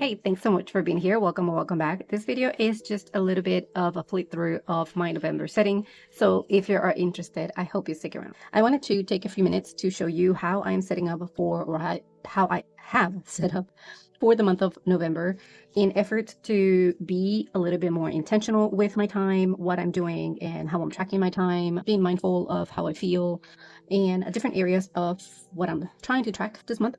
Hey, thanks so much for being here. Welcome or welcome back. This video is just a little bit of a flip through of my November setting. So if you are interested, I hope you stick around. I wanted to take a few minutes to show you how I'm setting up for, or how I have set up for the month of November in effort to be a little bit more intentional with my time, what I'm doing and how I'm tracking my time, being mindful of how I feel and different areas of what I'm trying to track this month.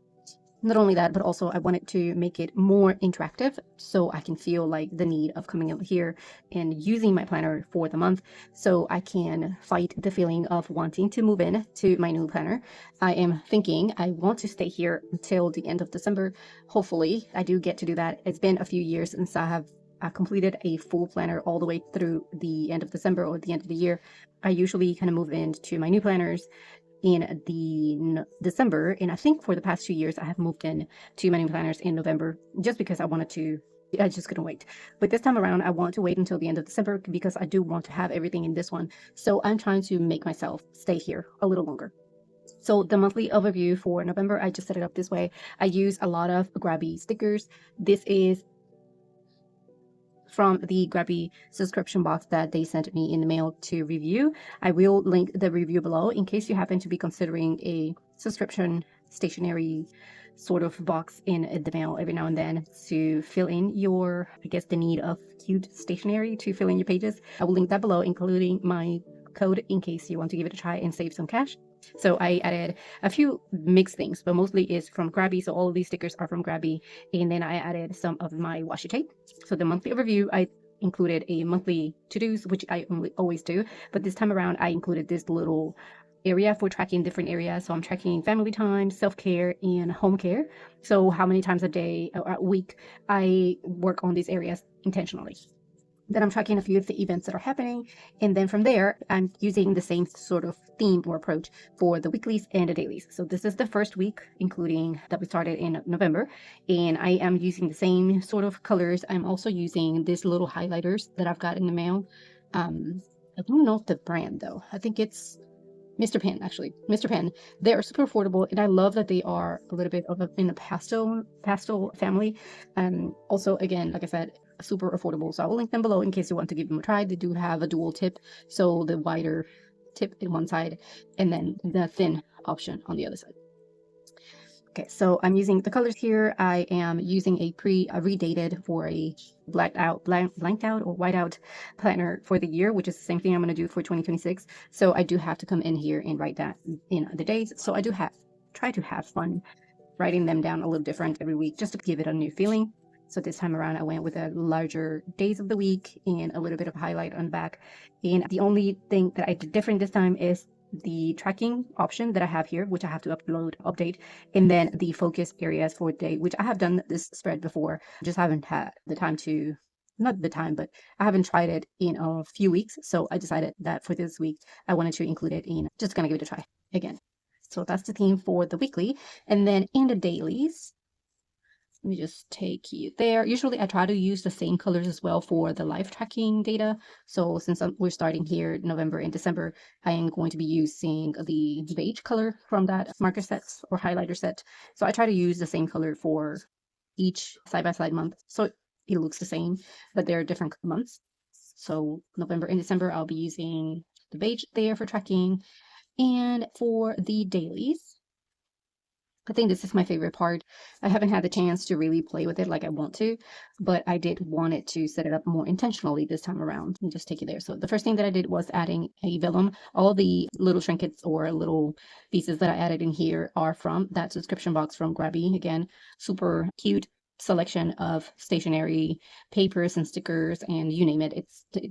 Not only that, but also I wanted to make it more interactive so I can feel like the need of coming over here and using my planner for the month so I can fight the feeling of wanting to move in to my new planner. I am thinking I want to stay here until the end of December. Hopefully I do get to do that. It's been a few years since I have completed a full planner all the way through the end of December or the end of the year. I usually kind of move into my new planners in the December, and I think for the past 2 years I have moved in to many planners in November just because I just couldn't wait. But this time around I want to wait until the end of December because I do want to have everything in this one, so I'm trying to make myself stay here a little longer. So the monthly overview for November, I just set it up this way. I use a lot of Grabie stickers. This is from the Grabie subscription box that they sent me in the mail to review. I will link the review below in case you happen to be considering a subscription stationery sort of box in the mail every now and then to fill in your, I guess, the need of cute stationery to fill in your pages. I will link that below, including my code in case you want to give it a try and save some cash. So I added a few mixed things, but mostly is from Grabie. So all of these stickers are from Grabie. And then I added some of my washi tape. So the monthly overview, I included a monthly to-dos, which I always do. But this time around, I included this little area for tracking different areas. So I'm tracking family time, self-care, and home care. So how many times a day or a week I work on these areas intentionally. Then I'm tracking a few of the events that are happening. And then from there, I'm using the same sort of theme or approach for the weeklies and the dailies. So this is the first week, including that we started in November. And I am using the same sort of colors. I'm also using these little highlighters that I've got in the mail. I don't know the brand though. I think it's Mr. Pen, actually. Mr. Pen. They are super affordable, and I love that they are a little bit of in a pastel family. Also, again, like I said, super affordable. So I will link them below in case you want to give them a try. They do have a dual tip, so the wider tip in one side, and then the thin option on the other side. Okay, so I'm using the colors here. I am using a redated for a blanked out or white out planner for the year, which is the same thing I'm going to do for 2026. So I do have to come in here and write that in the days. So I do try to have fun writing them down a little different every week just to give it a new feeling. So this time around, I went with a larger days of the week and a little bit of highlight on the back. And the only thing that I did different this time is the tracking option that I have here, which I have to update, and then the focus areas for the day, which I have done this spread before, just haven't had the time to, not the time, but I haven't tried it in a few weeks. So I decided that for this week, I wanted to include it in, just gonna give it a try again. So that's the theme for the weekly. And then in the dailies, let me just take you there. Usually I try to use the same colors as well for the live tracking data. So since we're starting here November and December, I am going to be using the beige color from that marker set or highlighter set. So I try to use the same color for each side-by-side month. So it looks the same, but they're different months. So November and December, I'll be using the beige there for tracking. And for the dailies, I think this is my favorite part. I haven't had the chance to really play with it like I want to, but I did want it to set it up more intentionally this time around and just take it there. So the first thing that I did was adding a vellum. All the little trinkets or little pieces that I added in here are from that subscription box from Grabie. Again, super cute selection of stationery, papers and stickers, and you name it.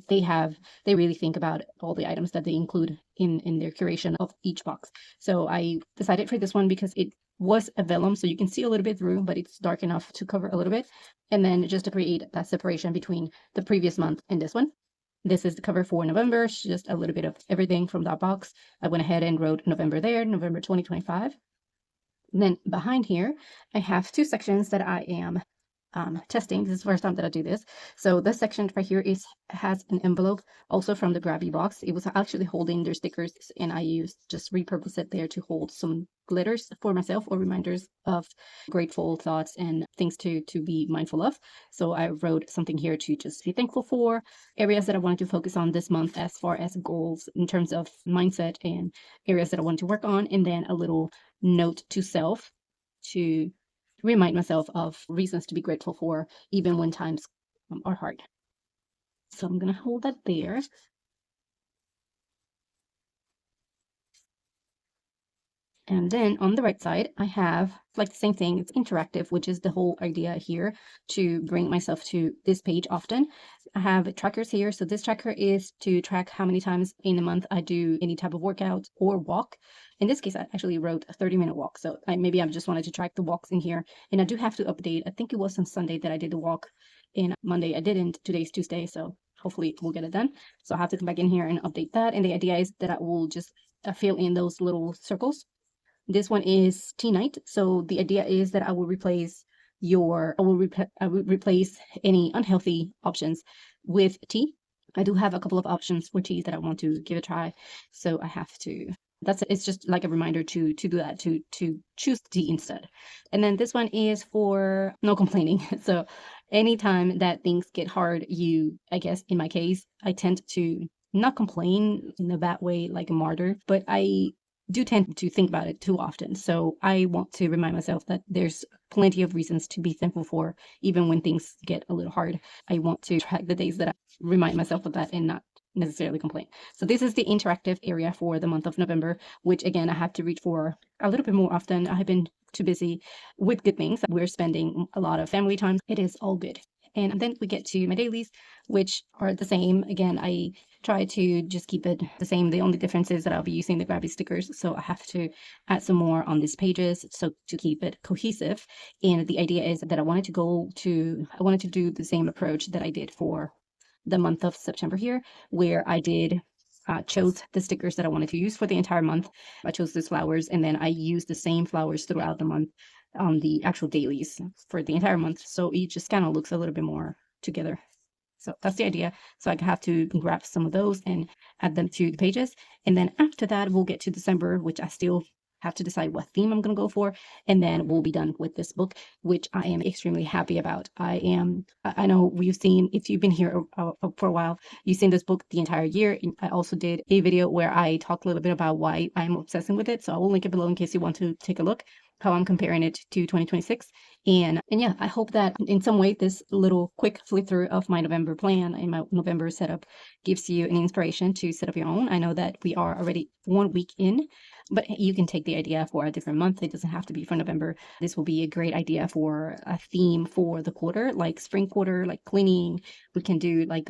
They really think about all the items that they include in their curation of each box. So I decided for this one because it was a vellum, so you can see a little bit through, but it's dark enough to cover a little bit. And then just to create that separation between the previous month and this one. This is the cover for November, just a little bit of everything from that box. I went ahead and wrote November there, November 2025. And then behind here, I have two sections that I am testing. This is the first time that I do this. So this section right here has an envelope also from the Grabie box. It was actually holding their stickers, and I just repurposed it there to hold some glitters for myself, or reminders of grateful thoughts and things to be mindful of. So I wrote something here to just be thankful for, areas that I wanted to focus on this month as far as goals in terms of mindset and areas that I wanted to work on, and then a little note to self to remind myself of reasons to be grateful for, even when times are hard. So I'm going to hold that there. And then on the right side, I have like the same thing. It's interactive, which is the whole idea here, to bring myself to this page often. I have trackers here. So this tracker is to track how many times in a month I do any type of workout or walk. In this case, I actually wrote a 30-minute walk. So maybe I just wanted to track the walks in here. And I do have to update. I think it was on Sunday that I did the walk. And Monday I didn't. Today's Tuesday. So hopefully we'll get it done. So I have to come back in here and update that. And the idea is that I will just fill in those little circles. This one is tea night. So the idea is that I will replace any unhealthy options with tea. I do have a couple of options for tea that I want to give a try. So I have to, it's just like a reminder to do that, to choose tea instead. And then this one is for no complaining. So anytime that things get hard, I guess in my case, I tend to not complain in a bad way, like a martyr, but I do tend to think about it too often. So I want to remind myself that there's plenty of reasons to be thankful for, even when things get a little hard. I want to track the days that I remind myself of that and not necessarily complain. So this is the interactive area for the month of November, which again, I have to read for a little bit more often. I have been too busy with good things. We're spending a lot of family time. It is all good. And then we get to my dailies, which are the same. Again, I try to just keep it the same. The only difference is that I'll be using the Grabie stickers, so I have to add some more on these pages so to keep it cohesive. And the idea is that I wanted to do the same approach that I did for the month of September here, where I did chose the stickers that I wanted to use for the entire month. I chose these flowers, and then I used the same flowers throughout the month on the actual dailies for the entire month. So it just kind of looks a little bit more together. So that's the idea. So I have to grab some of those and add them to the pages. And then after that, we'll get to December, which I still have to decide what theme I'm going to go for. And then we'll be done with this book, which I am extremely happy about. I know if you've been here for a while, you've seen this book the entire year. I also did a video where I talked a little bit about why I'm obsessing with it. So I will link it below in case you want to take a look how I'm comparing it to 2026. And yeah, I hope that in some way this little quick flip through of my November plan and my November setup gives you an inspiration to set up your own. I know that we are already 1 week in, but you can take the idea for a different month. It doesn't have to be for November. This will be a great idea for a theme for the quarter, like spring quarter, like cleaning. We can do like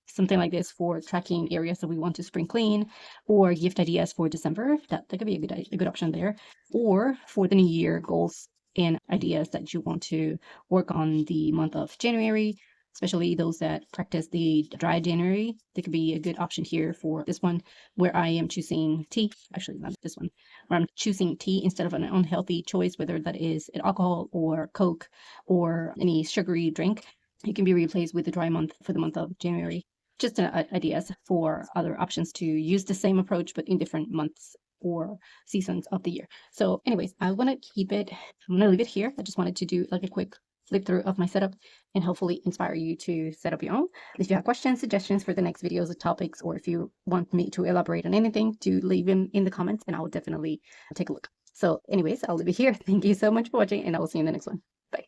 something like this for tracking areas that we want to spring clean, or gift ideas for December. That could be a good option there. Or for the new year goals and ideas that you want to work on the month of January, especially those that practice the dry January. That could be a good option here for this one, where I am choosing tea. Actually, not this one, where I'm choosing tea instead of an unhealthy choice, whether that is alcohol or Coke or any sugary drink. It can be replaced with the dry month for the month of January. Just ideas for other options to use the same approach, but in different months or seasons of the year. So anyways, I'm going to leave it here. I just wanted to do like a quick flip through of my setup and hopefully inspire you to set up your own. If you have questions, suggestions for the next videos or topics, or if you want me to elaborate on anything, do leave them in the comments and I will definitely take a look. So anyways, I'll leave it here. Thank you so much for watching, and I will see you in the next one. Bye.